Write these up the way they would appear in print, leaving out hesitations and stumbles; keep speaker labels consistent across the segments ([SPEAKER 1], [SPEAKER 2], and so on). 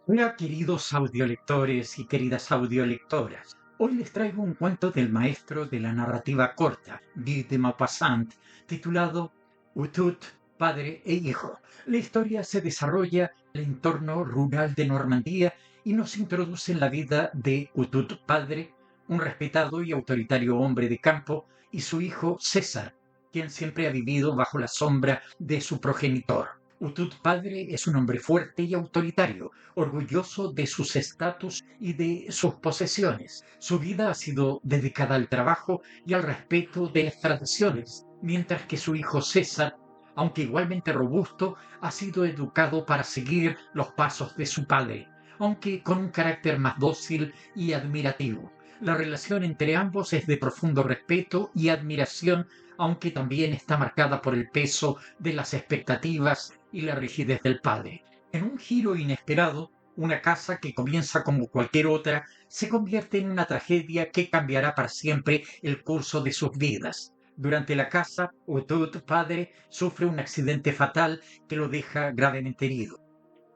[SPEAKER 1] Hola, queridos audiolectores y queridas audiolectoras. Hoy les traigo un cuento del maestro de la narrativa corta, Guy de Maupassant, titulado Utut, padre e hijo. La historia se desarrolla en el entorno rural de Normandía y nos introduce en la vida de Utut padre, un respetado y autoritario hombre de campo, y su hijo César, quien siempre ha vivido bajo la sombra de su progenitor. Utut padre es un hombre fuerte y autoritario, orgulloso de sus estatus y de sus posesiones. Su vida ha sido dedicada al trabajo y al respeto de las tradiciones, mientras que su hijo César, aunque igualmente robusto, ha sido educado para seguir los pasos de su padre, aunque con un carácter más dócil y admirativo. La relación entre ambos es de profundo respeto y admiración, aunque también está marcada por el peso de las expectativas y la rigidez del padre. En un giro inesperado, una casa que comienza como cualquier otra se convierte en una tragedia que cambiará para siempre el curso de sus vidas. Durante la caza, Utut padre sufre un accidente fatal que lo deja gravemente herido.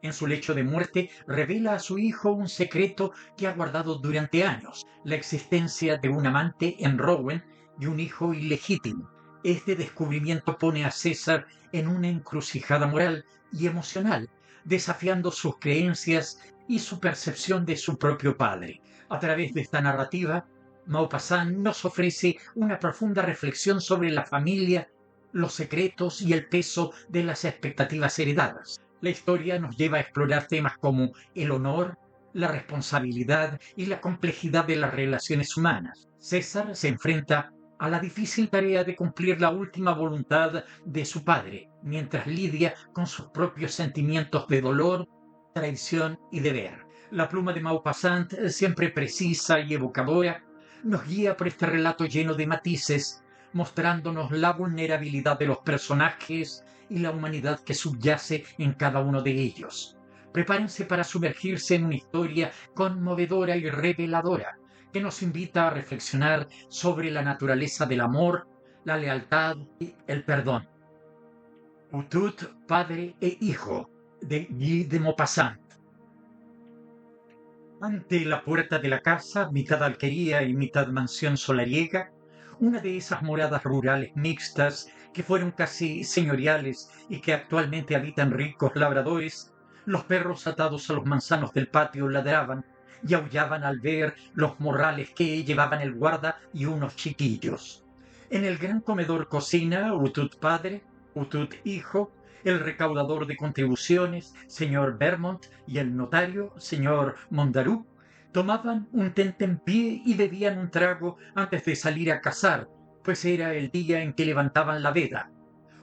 [SPEAKER 1] En su lecho de muerte revela a su hijo un secreto que ha guardado durante años, la existencia de un amante en Rowen y un hijo ilegítimo. Este descubrimiento pone a César en una encrucijada moral y emocional, desafiando sus creencias y su percepción de su propio padre. A través de esta narrativa, Maupassant nos ofrece una profunda reflexión sobre la familia, los secretos y el peso de las expectativas heredadas. La historia nos lleva a explorar temas como el honor, la responsabilidad y la complejidad de las relaciones humanas. César se enfrenta a la difícil tarea de cumplir la última voluntad de su padre, mientras lidia con sus propios sentimientos de dolor, traición y deber. La pluma de Maupassant, siempre precisa y evocadora, nos guía por este relato lleno de matices, mostrándonos la vulnerabilidad de los personajes y la humanidad que subyace en cada uno de ellos. Prepárense para sumergirse en una historia conmovedora y reveladora que nos invita a reflexionar sobre la naturaleza del amor, la lealtad y el perdón. Utut, padre e hijo, de Guy de Maupassant. Ante la puerta de la casa, mitad alquería y mitad mansión solariega, una de esas moradas rurales mixtas que fueron casi señoriales y que actualmente habitan ricos labradores, los perros atados a los manzanos del patio ladraban y aullaban al ver los morrales que llevaban el guarda y unos chiquillos. En el gran comedor cocina, Utut padre, Utut hijo, el recaudador de contribuciones, señor Vermont, y el notario, señor Mondarú, tomaban un tentempié y bebían un trago antes de salir a cazar, pues era el día en que levantaban la veda.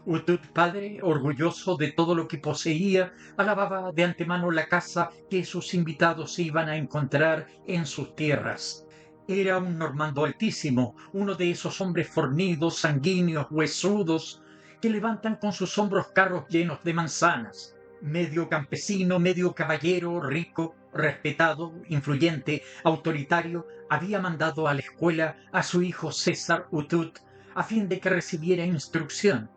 [SPEAKER 1] Utut padre, orgulloso de todo lo que poseía, alababa de antemano la casa que sus invitados iban a encontrar en sus tierras. Era un normando altísimo, uno de esos hombres fornidos, sanguíneos, huesudos, que levantan con sus hombros carros llenos de manzanas. Medio campesino, medio caballero, rico, respetado, influyente, autoritario, había mandado a la escuela a su hijo César Utut a fin de que recibiera instrucción,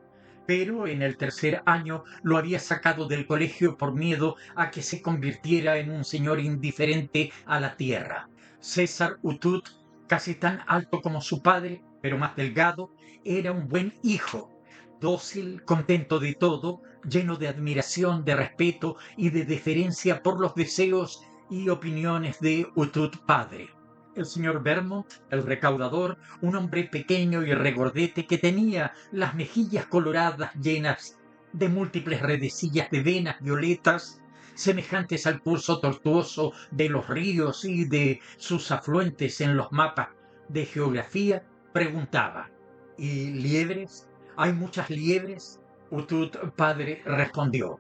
[SPEAKER 1] pero en el tercer año lo había sacado del colegio por miedo a que se convirtiera en un señor indiferente a la tierra. César Utut, casi tan alto como su padre, pero más delgado, era un buen hijo, dócil, contento de todo, lleno de admiración, de respeto y de deferencia por los deseos y opiniones de Utut padre. El señor Vermont, el recaudador, un hombre pequeño y regordete que tenía las mejillas coloradas llenas de múltiples redecillas de venas violetas, semejantes al curso tortuoso de los ríos y de sus afluentes en los mapas de geografía, preguntaba: ¿Y liebres? ¿Hay muchas liebres? Utut padre respondió: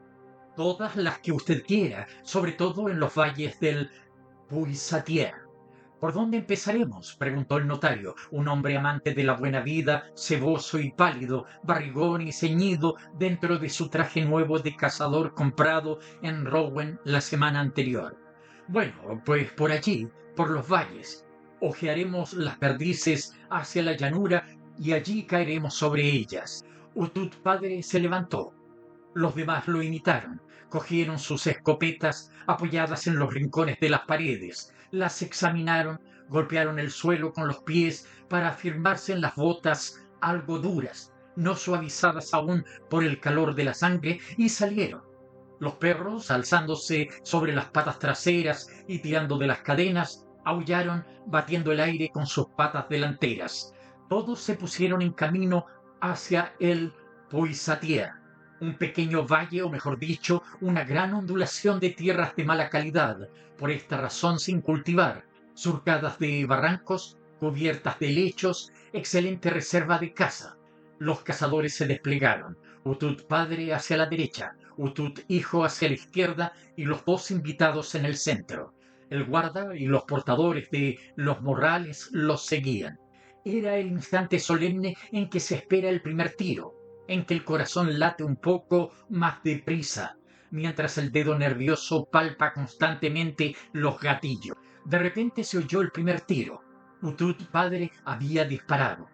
[SPEAKER 1] todas las que usted quiera, sobre todo en los valles del Puisatier. ¿Por dónde empezaremos?, preguntó el notario, un hombre amante de la buena vida, ceboso y pálido, barrigón y ceñido dentro de su traje nuevo de cazador comprado en Rowen la semana anterior. Bueno, pues por allí, por los valles. Ojearemos las perdices hacia la llanura y allí caeremos sobre ellas. Utut padre se levantó. Los demás lo imitaron. Cogieron sus escopetas apoyadas en los rincones de las paredes, las examinaron, golpearon el suelo con los pies para afirmarse en las botas algo duras, no suavizadas aún por el calor de la sangre, y salieron. Los perros, alzándose sobre las patas traseras y tirando de las cadenas, aullaron batiendo el aire con sus patas delanteras. Todos se pusieron en camino hacia el Poisatier, un pequeño valle, o mejor dicho, una gran ondulación de tierras de mala calidad, por esta razón sin cultivar, surcadas de barrancos, cubiertas de helechos, excelente reserva de caza. Los cazadores se desplegaron, Utut padre hacia la derecha, Utut hijo hacia la izquierda y los dos invitados en el centro. El guarda y los portadores de los morrales los seguían. Era el instante solemne en que se espera el primer tiro, en que el corazón late un poco más deprisa, mientras el dedo nervioso palpa constantemente los gatillos. De repente se oyó el primer tiro. Utut padre había disparado.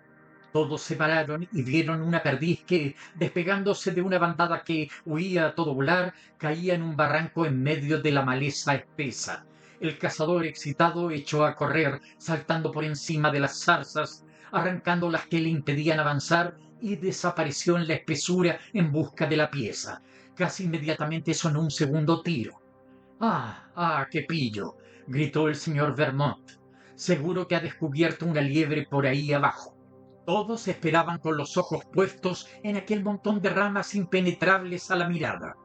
[SPEAKER 1] Todos se pararon y vieron una perdiz que, despegándose de una bandada que huía a todo volar, caía en un barranco en medio de la maleza espesa. El cazador excitado echó a correr, saltando por encima de las zarzas, arrancando las que le impedían avanzar, y desapareció en la espesura en busca de la pieza. Casi inmediatamente sonó un segundo tiro. ¡Ah! ¡Ah! ¡Qué pillo! Gritó el señor Vermont. Seguro que ha descubierto una liebre por ahí abajo. Todos esperaban con los ojos puestos en aquel montón de ramas impenetrables a la mirada.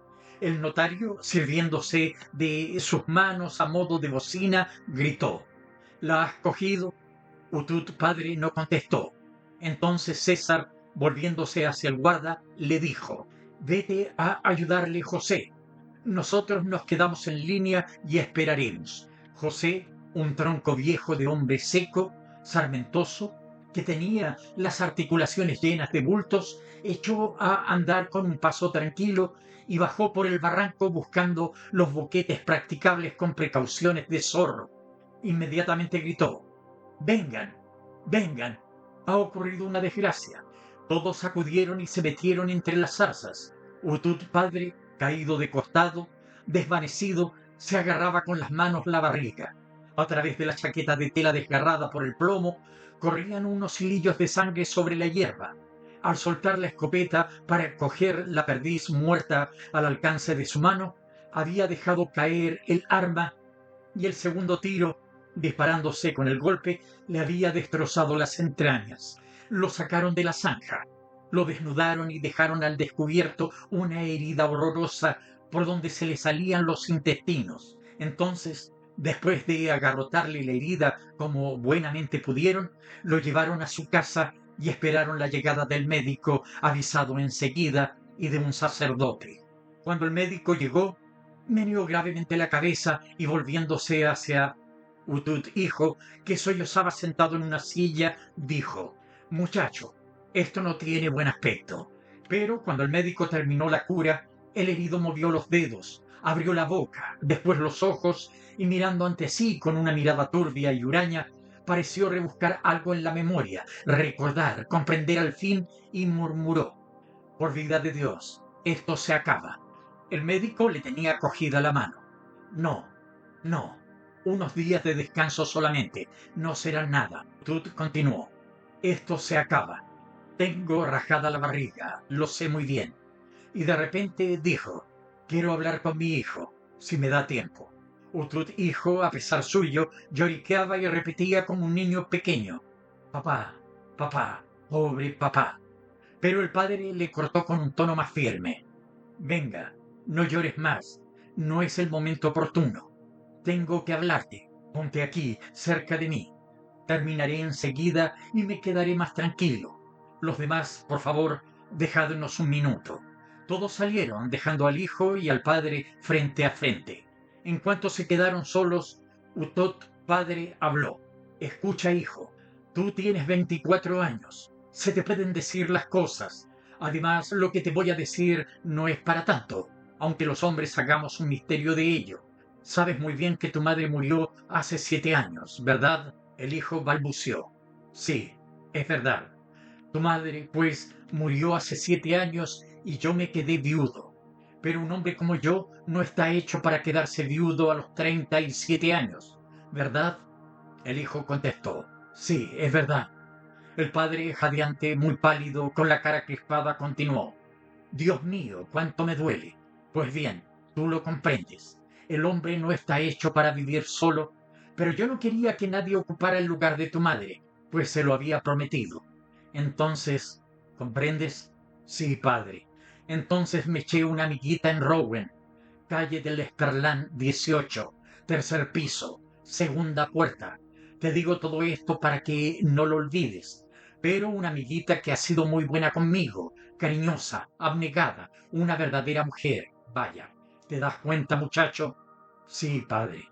[SPEAKER 1] El notario, sirviéndose de sus manos a modo de bocina, gritó: ¿La has cogido? Utut padre no contestó. Entonces César, volviéndose hacia el guarda, le dijo: Vete a ayudarle, José. Nosotros nos quedamos en línea y esperaremos. José, un tronco viejo de hombre seco, sarmentoso, que tenía las articulaciones llenas de bultos, echó a andar con un paso tranquilo y bajó por el barranco buscando los boquetes practicables con precauciones de zorro. Inmediatamente gritó: Vengan, vengan, ha ocurrido una desgracia. Todos acudieron y se metieron entre las zarzas. Utut padre, caído de costado, desvanecido, se agarraba con las manos la barriga. A través de la chaqueta de tela desgarrada por el plomo, corrían unos hilillos de sangre sobre la hierba. Al soltar la escopeta para coger la perdiz muerta al alcance de su mano, había dejado caer el arma y el segundo tiro, disparándose con el golpe, le había destrozado las entrañas. Lo sacaron de la zanja, lo desnudaron y dejaron al descubierto una herida horrorosa por donde se le salían los intestinos. Entonces, después de agarrotarle la herida como buenamente pudieron, lo llevaron a su casa y esperaron la llegada del médico, avisado enseguida, y de un sacerdote. Cuando el médico llegó, meneó gravemente la cabeza y, volviéndose hacia Utut hijo, que sollozaba sentado en una silla, dijo: Muchacho, esto no tiene buen aspecto. Pero cuando el médico terminó la cura, el herido movió los dedos, abrió la boca, después los ojos, y mirando ante sí con una mirada turbia y huraña, pareció rebuscar algo en la memoria, recordar, comprender al fin, y murmuró: Por vida de Dios, esto se acaba. El médico le tenía cogida la mano. No, no, unos días de descanso solamente, no será nada. Tut continuó: Esto se acaba. Tengo rajada la barriga, lo sé muy bien. Y de repente dijo: Quiero hablar con mi hijo, si me da tiempo. Utut hijo, a pesar suyo, lloriqueaba y repetía como un niño pequeño: Papá, papá, pobre papá. Pero el padre le cortó con un tono más firme: Venga, no llores más, no es el momento oportuno. Tengo que hablarte. Ponte aquí, cerca de mí. Terminaré enseguida y me quedaré más tranquilo. Los demás, por favor, dejadnos un minuto. Todos salieron, dejando al hijo y al padre frente a frente. En cuanto se quedaron solos, Utot padre habló: Escucha, hijo, tú tienes 24 años. Se te pueden decir las cosas. Además, lo que te voy a decir no es para tanto, aunque los hombres hagamos un misterio de ello. Sabes muy bien que tu madre murió hace 7 años, ¿verdad? El hijo balbuceó: Sí, es verdad. Tu madre, pues, murió hace 7 años y yo me quedé viudo. Pero un hombre como yo no está hecho para quedarse viudo a los 37 años, ¿verdad? El hijo contestó: sí, es verdad. El padre, jadeante, muy pálido, con la cara crispada, continuó: Dios mío, cuánto me duele. Pues bien, tú lo comprendes. El hombre no está hecho para vivir solo, pero yo no quería que nadie ocupara el lugar de tu madre, pues se lo había prometido. Entonces, ¿comprendes? Sí, padre. Entonces me eché una amiguita en Rowan, calle del Esperlán 18, tercer piso, segunda puerta. Te digo todo esto para que no lo olvides. Pero una amiguita que ha sido muy buena conmigo, cariñosa, abnegada, una verdadera mujer. Vaya, ¿te das cuenta, muchacho? Sí, padre.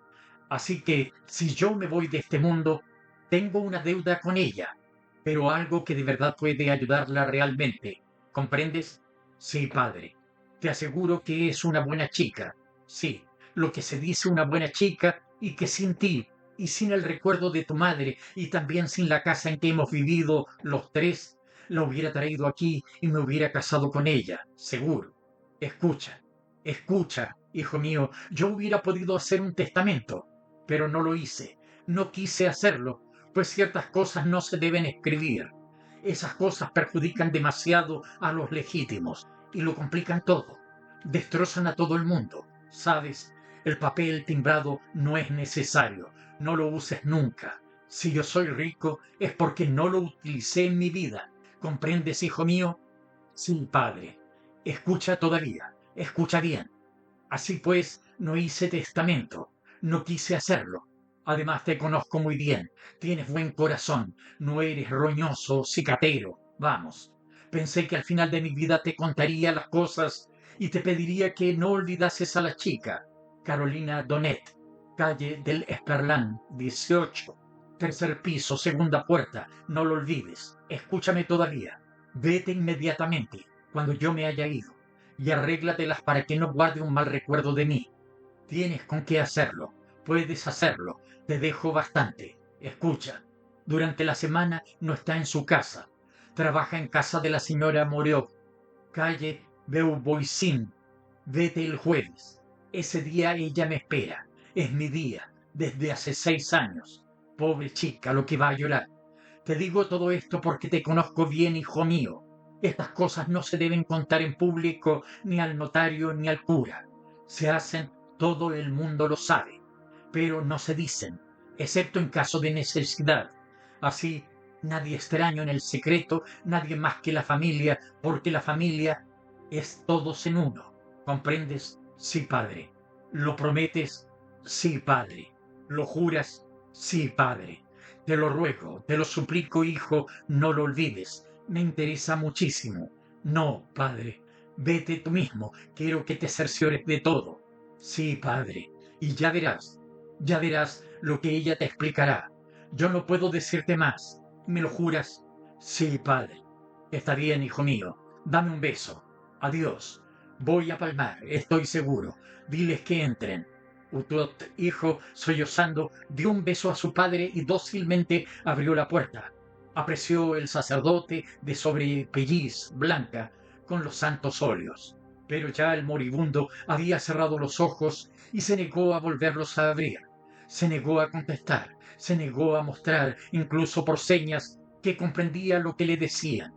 [SPEAKER 1] Así que si yo me voy de este mundo, tengo una deuda con ella, pero algo que de verdad puede ayudarla realmente. ¿Comprendes? Sí, padre. Te aseguro que es una buena chica. Sí, lo que se dice una buena chica, y que sin ti y sin el recuerdo de tu madre y también sin la casa en que hemos vivido los tres, la hubiera traído aquí y me hubiera casado con ella, seguro. Escucha, escucha, hijo mío, yo hubiera podido hacer un testamento, pero no lo hice, no quise hacerlo, pues ciertas cosas no se deben escribir. Esas cosas perjudican demasiado a los legítimos y lo complican todo. Destrozan a todo el mundo, ¿sabes? El papel timbrado no es necesario, no lo uses nunca. Si yo soy rico es porque no lo utilicé en mi vida. ¿Comprendes, hijo mío? Sí, padre. Escucha todavía, escucha bien. Así pues, no hice testamento, no quise hacerlo. Además te conozco muy bien, tienes buen corazón, no eres roñoso, cicatero. Vamos, pensé que al final de mi vida te contaría las cosas y te pediría que no olvidases a la chica, Carolina Donet, calle del Esperlán, 18, tercer piso, segunda puerta. No lo olvides. Escúchame todavía. Vete inmediatamente, cuando yo me haya ido, y arréglatelas para que no guarde un mal recuerdo de mí. Tienes con qué hacerlo, puedes hacerlo, te dejo bastante. Escucha, durante la semana no está en su casa, trabaja en casa de la señora Moreau, calle Beauvoisin. Vete el jueves. Ese día ella me espera. Es mi día, desde hace 6 años. Pobre chica, lo que va a llorar. Te digo todo esto porque te conozco bien, hijo mío. Estas cosas no se deben contar en público ni al notario ni al cura. Se hacen, todo el mundo lo sabe, pero no se dicen, excepto en caso de necesidad. Así, nadie extraño en el secreto, nadie más que la familia, porque la familia es todos en uno. ¿Comprendes? Sí, padre. ¿Lo prometes? Sí, padre. ¿Lo juras? Sí, padre. Te lo ruego, te lo suplico, hijo, no lo olvides. Me interesa muchísimo. No, padre. Vete tú mismo. Quiero que te cerciores de todo. Sí, padre. Y ya verás lo que ella te explicará. Yo no puedo decirte más. ¿Me lo juras? Sí, padre. Está bien, hijo mío. Dame un beso. Adiós. Voy a palmar, estoy seguro. Diles que entren. Utot, hijo, sollozando, dio un beso a su padre y dócilmente abrió la puerta. Apreció el sacerdote de sobre pelliz blanca con los santos óleos. Pero ya el moribundo había cerrado los ojos y se negó a volverlos a abrir. Se negó a contestar, se negó a mostrar, incluso por señas, que comprendía lo que le decían.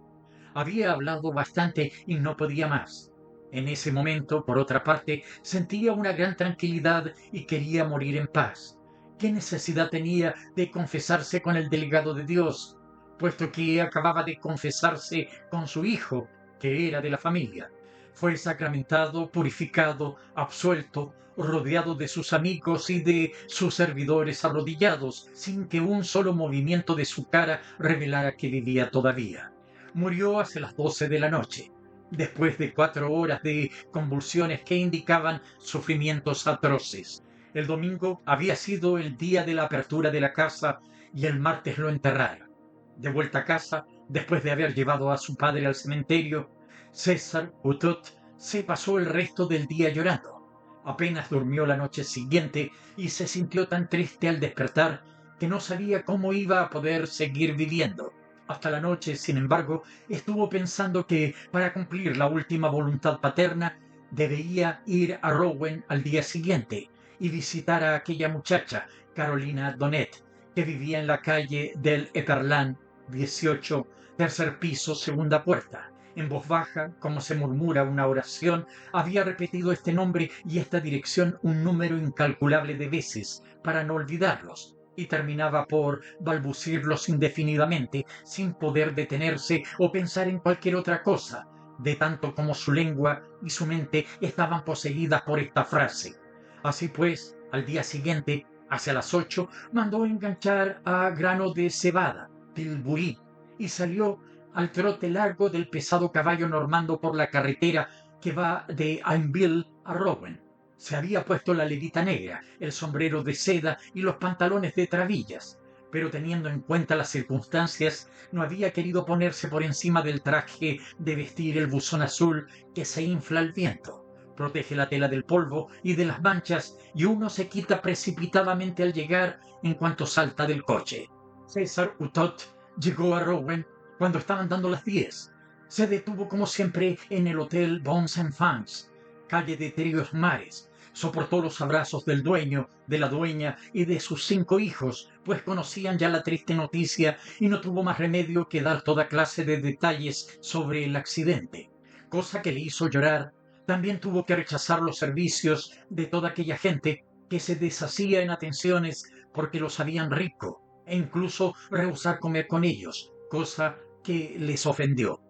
[SPEAKER 1] Había hablado bastante y no podía más. En ese momento, por otra parte, sentía una gran tranquilidad y quería morir en paz. ¿Qué necesidad tenía de confesarse con el delegado de Dios, puesto que acababa de confesarse con su hijo, que era de la familia? Fue sacramentado, purificado, absuelto, rodeado de sus amigos y de sus servidores arrodillados, sin que un solo movimiento de su cara revelara que vivía todavía. Murió hacia las 12 de la noche, después de 4 horas de convulsiones que indicaban sufrimientos atroces. El domingo había sido el día de la apertura de la casa y el martes lo enterraron. De vuelta a casa, después de haber llevado a su padre al cementerio, César Utot se pasó el resto del día llorando. Apenas durmió la noche siguiente y se sintió tan triste al despertar que no sabía cómo iba a poder seguir viviendo. Hasta la noche, sin embargo, estuvo pensando que, para cumplir la última voluntad paterna, Debía ir a Rouen al día siguiente y visitar a aquella muchacha, Carolina Donet, que vivía en la calle del Eperlan 18, tercer piso, segunda puerta. En voz baja, como se murmura una oración, había repetido este nombre y esta dirección un número incalculable de veces para no olvidarlos, y terminaba por balbucirlos indefinidamente, sin poder detenerse o pensar en cualquier otra cosa, de tanto como su lengua y su mente estaban poseídas por esta frase. Así pues, al día siguiente, hacia las 8, mandó enganchar a grano de cebada, Tilbury, y salió al trote largo del pesado caballo normando por la carretera que va de Ainville a Rouen. Se había puesto la levita negra, el sombrero de seda y los pantalones de trabillas, pero teniendo en cuenta las circunstancias, no había querido ponerse por encima del traje de vestir el buzón azul que se infla al viento. Protege la tela del polvo y de las manchas y uno se quita precipitadamente al llegar en cuanto salta del coche. César Utot llegó a Rouen cuando estaban dando las 10. Se detuvo como siempre en el Hotel Bons Enfants, calle de Trios Mares. Soportó los abrazos del dueño, de la dueña y de sus 5 hijos, pues conocían ya la triste noticia y no tuvo más remedio que dar toda clase de detalles sobre el accidente, cosa que le hizo llorar. También tuvo que rechazar los servicios de toda aquella gente que se deshacía en atenciones porque los sabían rico, e incluso rehusar comer con ellos, cosa que les ofendió.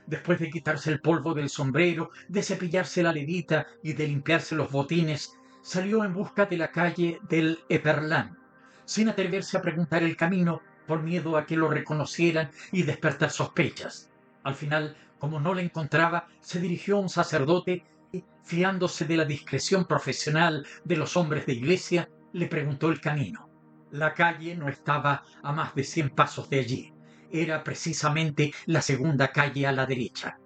[SPEAKER 1] Después de quitarse el polvo del sombrero, de cepillarse la levita y de limpiarse los botines, salió en busca de la calle del Eperlan, sin atreverse a preguntar el camino por miedo a que lo reconocieran y despertar sospechas. Al final, como no le encontraba, se dirigió a un sacerdote y, fiándose de la discreción profesional de los hombres de iglesia, le preguntó el camino. La calle no estaba a más de 100 pasos de allí. Era precisamente la segunda calle a la derecha.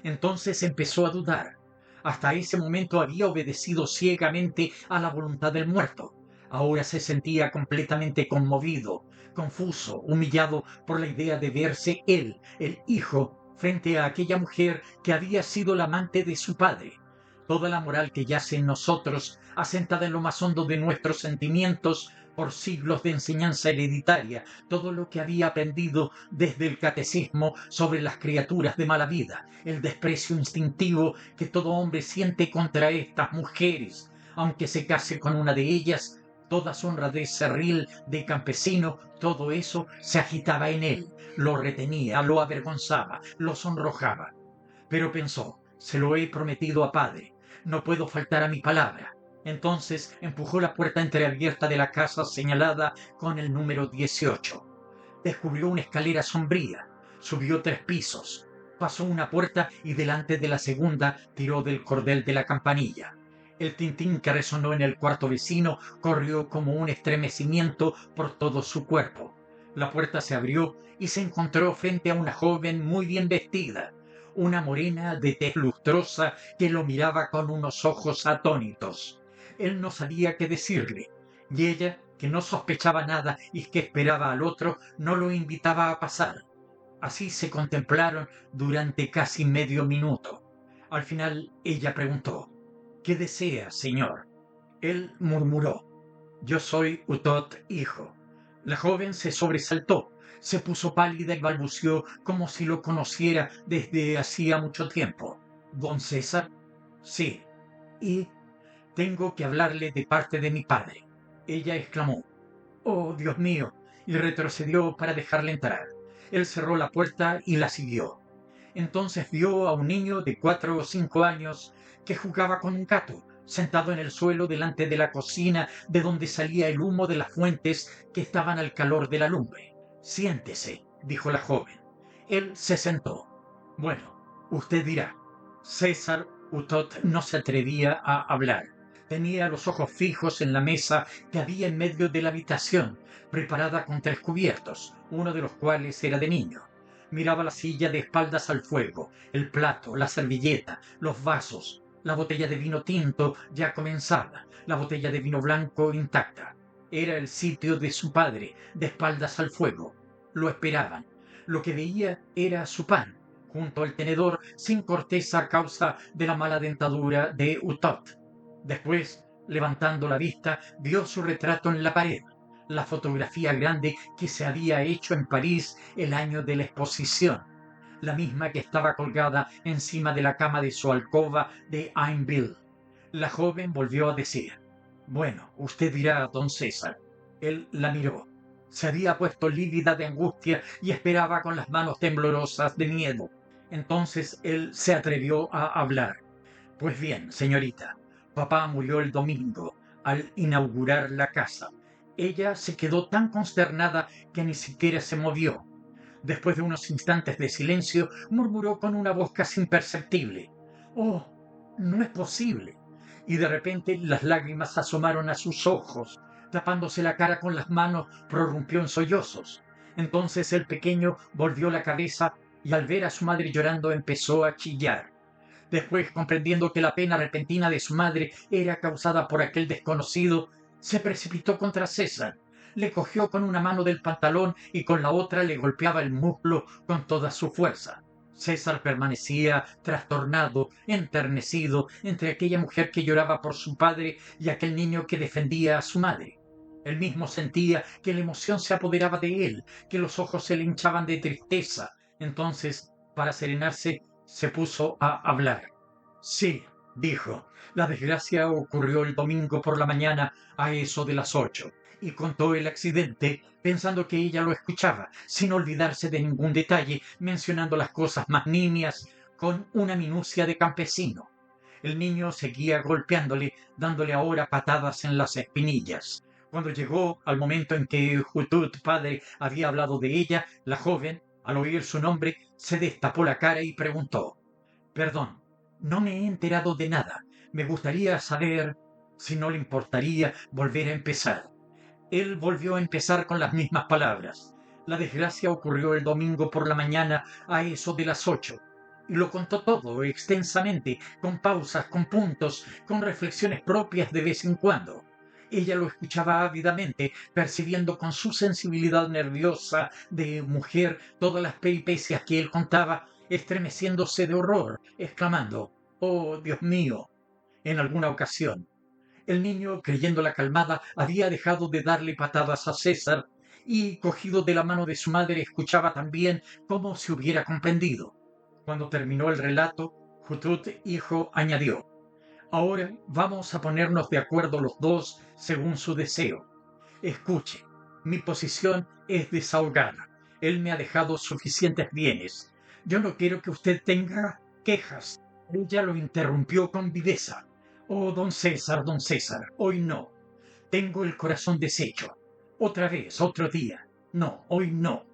[SPEAKER 1] Entonces empezó a dudar. Hasta ese momento había obedecido ciegamente a la voluntad del muerto. Ahora se sentía completamente conmovido, confuso, humillado por la idea de verse él, el hijo, frente a aquella mujer que había sido la amante de su padre. Toda la moral que yace en nosotros, asentada en lo más hondo de nuestros sentimientos, por siglos de enseñanza hereditaria, todo lo que había aprendido desde el catecismo sobre las criaturas de mala vida, el desprecio instintivo que todo hombre siente contra estas mujeres, aunque se case con una de ellas, toda su honradez cerril de campesino, todo eso se agitaba en él, lo retenía, lo avergonzaba, lo sonrojaba. Pero pensó, se lo he prometido a padre, no puedo faltar a mi palabra. Entonces empujó la puerta entreabierta de la casa señalada con el número 18. Descubrió una escalera sombría, subió 3 pisos, pasó una puerta y delante de la segunda tiró del cordel de la campanilla. El tintín que resonó en el cuarto vecino corrió como un estremecimiento por todo su cuerpo. La puerta se abrió y se encontró frente a una joven muy bien vestida, una morena de tez lustrosa que lo miraba con unos ojos atónitos. Él no sabía qué decirle, y ella, que no sospechaba nada y que esperaba al otro, no lo invitaba a pasar. Así se contemplaron durante casi medio minuto. Al final ella preguntó: ¿Qué desea, señor? Él murmuró: Yo soy Utot, hijo. La joven se sobresaltó, se puso pálida y balbuceó como si lo conociera desde hacía mucho tiempo. ¿Don César? Sí. ¿Y? Tengo que hablarle de parte de mi padre. Ella exclamó: ¡Oh, Dios mío! Y retrocedió para dejarle entrar. Él cerró la puerta y la siguió. Entonces vio a un niño de 4 o 5 años que jugaba con un gato, sentado en el suelo delante de la cocina de donde salía el humo de las fuentes que estaban al calor de la lumbre. Siéntese, dijo la joven. Él se sentó. Bueno, usted dirá. César Utot no se atrevía a hablar. Tenía los ojos fijos en la mesa que había en medio de la habitación, preparada con 3 cubiertos, uno de los cuales era de niño. Miraba la silla de espaldas al fuego, el plato, la servilleta, los vasos, la botella de vino tinto ya comenzada, la botella de vino blanco intacta. Era el sitio de su padre, de espaldas al fuego. Lo esperaban. Lo que veía era su pan, junto al tenedor sin corteza a causa de la mala dentadura de Utot. Después, levantando la vista, vio su retrato en la pared, la fotografía grande que se había hecho en París el año de la exposición, la misma que estaba colgada encima de la cama de su alcoba de Ainville. La joven volvió a decir: «Bueno, usted dirá, don César». Él la miró. Se había puesto lívida de angustia y esperaba con las manos temblorosas de miedo. Entonces él se atrevió a hablar. «Pues bien, señorita, papá murió el domingo al inaugurar la casa». Ella se quedó tan consternada que ni siquiera se movió. Después de unos instantes de silencio, murmuró con una voz casi imperceptible: «Oh, no es posible». Y de repente las lágrimas asomaron a sus ojos. Tapándose la cara con las manos, prorrumpió en sollozos. Entonces el pequeño volvió la cabeza y al ver a su madre llorando empezó a chillar. Después, comprendiendo que la pena repentina de su madre era causada por aquel desconocido, se precipitó contra César. Le cogió con una mano del pantalón y con la otra le golpeaba el muslo con toda su fuerza. César permanecía trastornado, enternecido, entre aquella mujer que lloraba por su padre y aquel niño que defendía a su madre. Él mismo sentía que la emoción se apoderaba de él, que los ojos se le hinchaban de tristeza. Entonces, para serenarse, se puso a hablar. «Sí», dijo, «la desgracia ocurrió el domingo por la mañana a eso de las 8». Y contó el accidente pensando que ella lo escuchaba, sin olvidarse de ningún detalle, mencionando las cosas más nimias con una minucia de campesino. El niño seguía golpeándole, dándole ahora patadas en las espinillas. Cuando llegó al momento en que Jutut padre había hablado de ella, la joven, al oír su nombre, se destapó la cara y preguntó: «Perdón, no me he enterado de nada. Me gustaría saber si no le importaría volver a empezar». Él volvió a empezar con las mismas palabras. La desgracia ocurrió el domingo por la mañana a eso de las 8. Y lo contó todo extensamente, con pausas, con puntos, con reflexiones propias de vez en cuando. Ella lo escuchaba ávidamente, percibiendo con su sensibilidad nerviosa de mujer todas las peripecias que él contaba, estremeciéndose de horror, exclamando: «Oh, Dios mío». En alguna ocasión, el niño, creyéndola calmada, había dejado de darle patadas a César y, cogido de la mano de su madre, escuchaba también como si hubiera comprendido. Cuando terminó el relato, Jutut hijo añadió: «Ahora vamos a ponernos de acuerdo los dos según su deseo. Escuche, mi posición es desahogada. Él me ha dejado suficientes bienes. Yo no quiero que usted tenga quejas». Ella lo interrumpió con viveza: «Oh, don César, hoy no. Tengo el corazón deshecho. Otra vez, otro día. No, hoy no.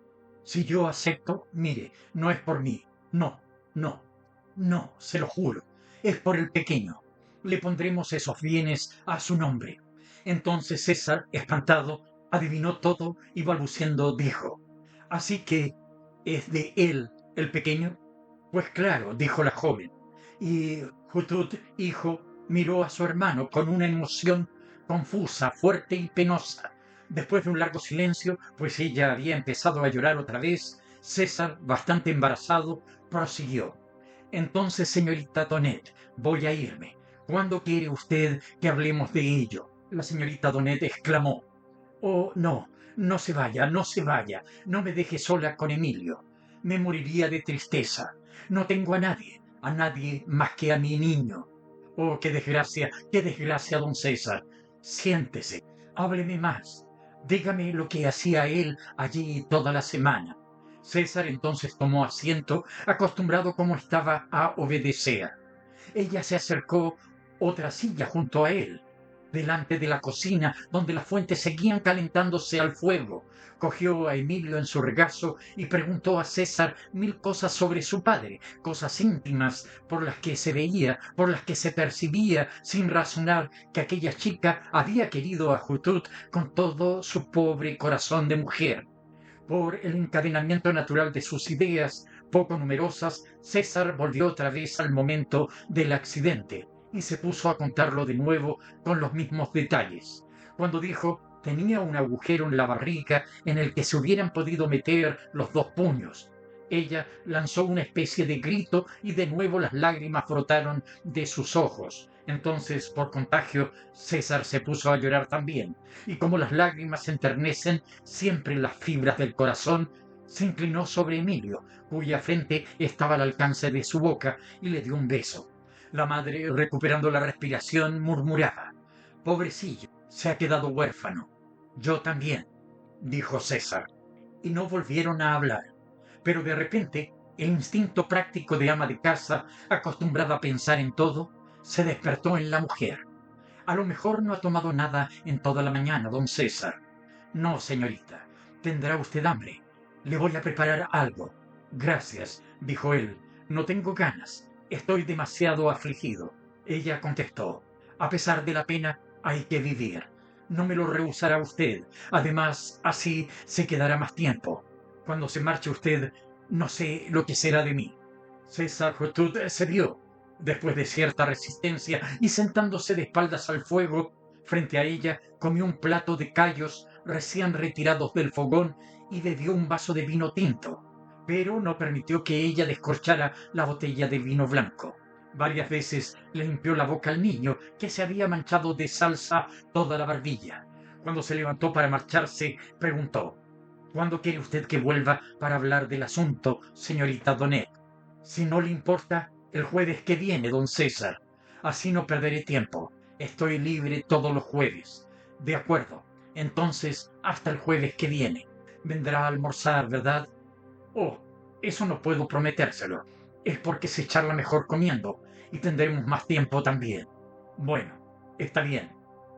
[SPEAKER 1] Si yo acepto, mire, no es por mí. No, no, no, se lo juro. Es por el pequeño. Le pondremos esos bienes a su nombre». Entonces César, espantado, adivinó todo y balbuciendo dijo: «Así que es de él el pequeño». «Pues claro», dijo la joven. Y Jutut, hijo, miró a su hermano con una emoción confusa, fuerte y penosa. Después de un largo silencio, pues ella había empezado a llorar otra vez, César, bastante embarazado, prosiguió: «Entonces, señorita Donet, voy a irme. ¿Cuándo quiere usted que hablemos de ello?». La señorita Donet exclamó: «Oh, no, no se vaya, no se vaya, no me deje sola con Emilio. Me moriría de tristeza. No tengo a nadie más que a mi niño». «Oh, qué desgracia, don César. Siéntese, hábleme más. Dígame lo que hacía él allí toda la semana». César entonces tomó asiento, acostumbrado como estaba a obedecer. Ella se acercó otra silla junto a él, delante de la cocina, donde las fuentes seguían calentándose al fuego. Cogió a Emilio en su regazo y preguntó a César mil cosas sobre su padre, cosas íntimas por las que se veía, por las que se percibía, sin razonar, que aquella chica había querido a Jutut con todo su pobre corazón de mujer. Por el encadenamiento natural de sus ideas, poco numerosas, César volvió otra vez al momento del accidente y se puso a contarlo de nuevo con los mismos detalles. Cuando dijo tenía un agujero en la barriga en el que se hubieran podido meter los dos puños, Ella lanzó una especie de grito y de nuevo las lágrimas brotaron de sus ojos. Entonces, por contagio, César se puso a llorar también, y como las lágrimas enternecen siempre las fibras del corazón, se inclinó sobre Emilio, cuya frente estaba al alcance de su boca, y le dio un beso. La madre, recuperando la respiración, murmuraba: Pobrecillo, se ha quedado huérfano. Yo también, dijo César, y no volvieron a hablar. Pero de repente, el instinto práctico de ama de casa, acostumbrada a pensar en todo, se despertó en la mujer. A lo mejor no ha tomado nada en toda la mañana, don César. No, señorita, tendrá usted hambre. Le voy a preparar algo. Gracias, dijo él. No tengo ganas. Estoy demasiado afligido. Ella contestó: a pesar de la pena, hay que vivir. No me lo rehusará usted. Además, así se quedará más tiempo. Cuando se marche usted, no sé lo que será de mí. César Gertrude cedió, después de cierta resistencia, y sentándose de espaldas al fuego, frente a ella, comió un plato de callos recién retirados del fogón y bebió un vaso de vino tinto, pero no permitió que ella descorchara la botella de vino blanco. Varias veces le limpió la boca al niño, que se había manchado de salsa toda la barbilla. Cuando se levantó para marcharse, preguntó: ¿cuándo quiere usted que vuelva para hablar del asunto, señorita Donnet? Si no le importa, el jueves que viene, don César. Así no perderé tiempo. Estoy libre todos los jueves. De acuerdo. Entonces, hasta el jueves que viene. Vendrá a almorzar, ¿verdad? Oh, eso no puedo prometérselo. Es porque se charla mejor comiendo y tendremos más tiempo también. Bueno, está bien.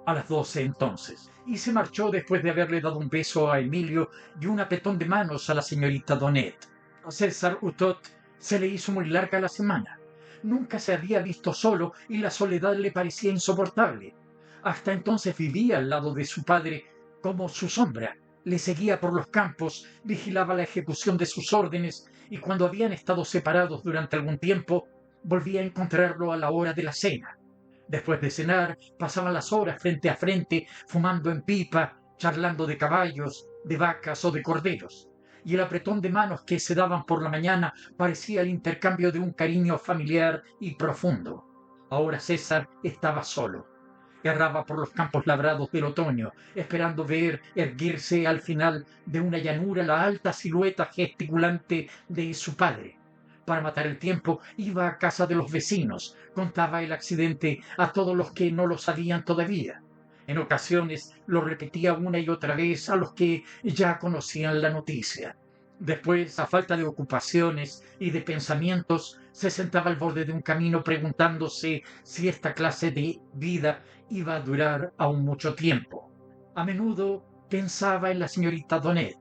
[SPEAKER 1] A las 12 entonces. Y se marchó después de haberle dado un beso a Emilio y un apretón de manos a la señorita Donnet. A César Utot se le hizo muy larga la semana. Nunca se había visto solo y la soledad le parecía insoportable. Hasta entonces vivía al lado de su padre como su sombra. Le seguía por los campos, vigilaba la ejecución de sus órdenes y cuando habían estado separados durante algún tiempo, volvía a encontrarlo a la hora de la cena. Después de cenar, pasaban las horas frente a frente, fumando en pipa, charlando de caballos, de vacas o de corderos. Y el apretón de manos que se daban por la mañana parecía el intercambio de un cariño familiar y profundo. Ahora César estaba solo. Erraba por los campos labrados del otoño, esperando ver erguirse al final de una llanura la alta silueta gesticulante de su padre. Para matar el tiempo iba a casa de los vecinos, contaba el accidente a todos los que no lo sabían todavía. En ocasiones lo repetía una y otra vez a los que ya conocían la noticia. Después, a falta de ocupaciones y de pensamientos, se sentaba al borde de un camino preguntándose si esta clase de vida iba a durar aún mucho tiempo. A menudo pensaba en la señorita Donnet.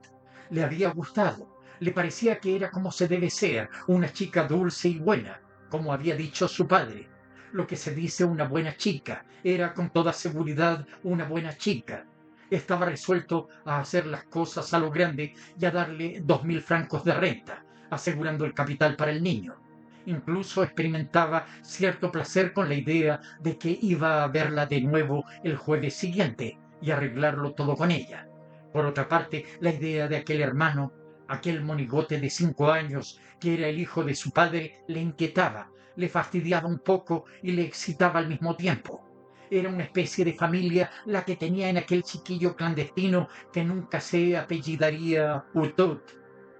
[SPEAKER 1] Le había gustado. Le parecía que era como se debe ser, una chica dulce y buena, como había dicho su padre. Lo que se dice una buena chica, era con toda seguridad una buena chica. Estaba resuelto a hacer las cosas a lo grande y a darle 2000 francos de renta, asegurando el capital para el niño. Incluso experimentaba cierto placer con la idea de que iba a verla de nuevo el jueves siguiente y arreglarlo todo con ella. Por otra parte, la idea de aquel hermano, aquel monigote de 5 años, que era el hijo de su padre, le inquietaba, le fastidiaba un poco y le excitaba al mismo tiempo. Era una especie de familia la que tenía en aquel chiquillo clandestino que nunca se apellidaría Utot.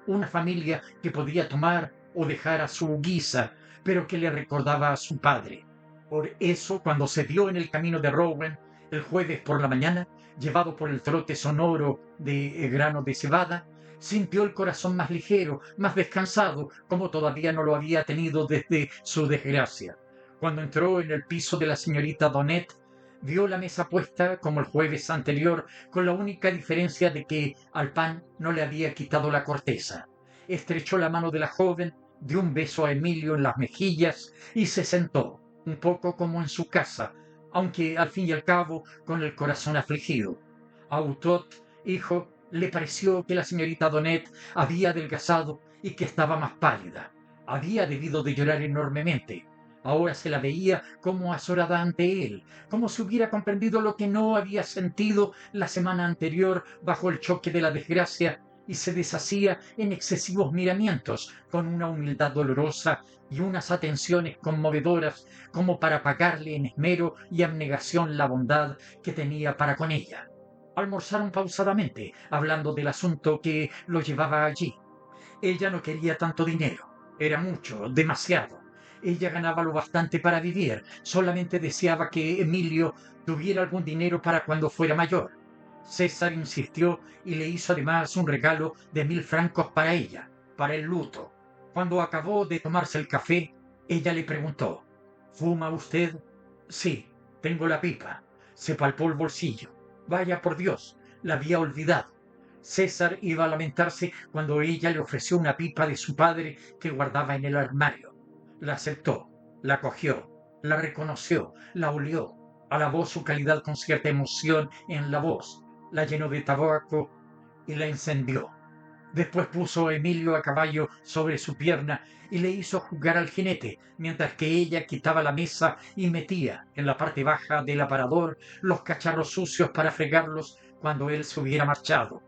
[SPEAKER 1] Una familia que podía tomar o dejar a su guisa, pero que le recordaba a su padre. Por eso, cuando se vio en el camino de Rouen, el jueves por la mañana, llevado por el trote sonoro de grano de cebada, sintió el corazón más ligero, más descansado, como todavía no lo había tenido desde su desgracia. Cuando entró en el piso de la señorita Donnet, vio la mesa puesta como el jueves anterior, con la única diferencia de que al pan no le había quitado la corteza. Estrechó la mano de la joven, dio un beso a Emilio en las mejillas y se sentó, un poco como en su casa, aunque al fin y al cabo con el corazón afligido. A Utot, hijo, le pareció que la señorita Donnet había adelgazado y que estaba más pálida. Había debido de llorar enormemente. Ahora se la veía como azorada ante él, como si hubiera comprendido lo que no había sentido la semana anterior bajo el choque de la desgracia y se deshacía en excesivos miramientos, con una humildad dolorosa y unas atenciones conmovedoras como para pagarle en esmero y abnegación la bondad que tenía para con ella. Almorzaron pausadamente, hablando del asunto que lo llevaba allí. Ella no quería tanto dinero, era mucho, demasiado. Ella ganaba lo bastante para vivir, solamente deseaba que Emilio tuviera algún dinero para cuando fuera mayor. César insistió y le hizo además un regalo de 1000 francos para ella, para el luto. Cuando acabó de tomarse el café, ella le preguntó: ¿Fuma usted? Sí, tengo la pipa. Se palpó el bolsillo. Vaya por Dios, la había olvidado. César iba a lamentarse cuando ella le ofreció una pipa de su padre que guardaba en el armario. La aceptó, la cogió, la reconoció, la olió, alabó su calidad con cierta emoción en la voz, la llenó de tabaco y la encendió. Después puso a Emilio a caballo sobre su pierna y le hizo jugar al jinete, mientras que ella quitaba la mesa y metía en la parte baja del aparador los cacharros sucios para fregarlos cuando él se hubiera marchado.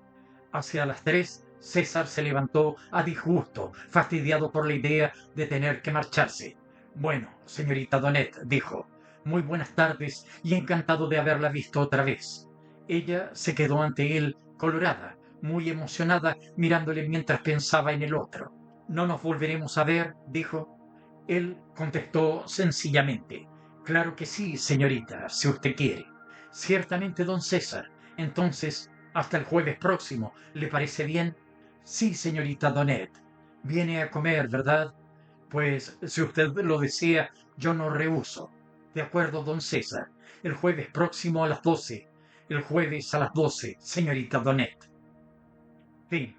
[SPEAKER 1] Hacia las 3, César se levantó a disgusto, fastidiado por la idea de tener que marcharse. Bueno, señorita Donnet, dijo, muy buenas tardes y encantado de haberla visto otra vez. Ella se quedó ante él, colorada, muy emocionada, mirándole mientras pensaba en el otro. ¿No nos volveremos a ver? Dijo. Él contestó sencillamente: claro que sí, señorita, si usted quiere. Ciertamente, don César. Entonces, hasta el jueves próximo, ¿le parece bien? Sí, señorita Donnet. Viene a comer, ¿verdad? Pues, si usted lo desea, yo no rehúso. De acuerdo, don César. El jueves próximo a las 12. El jueves a las 12, señorita Donnet. Fin.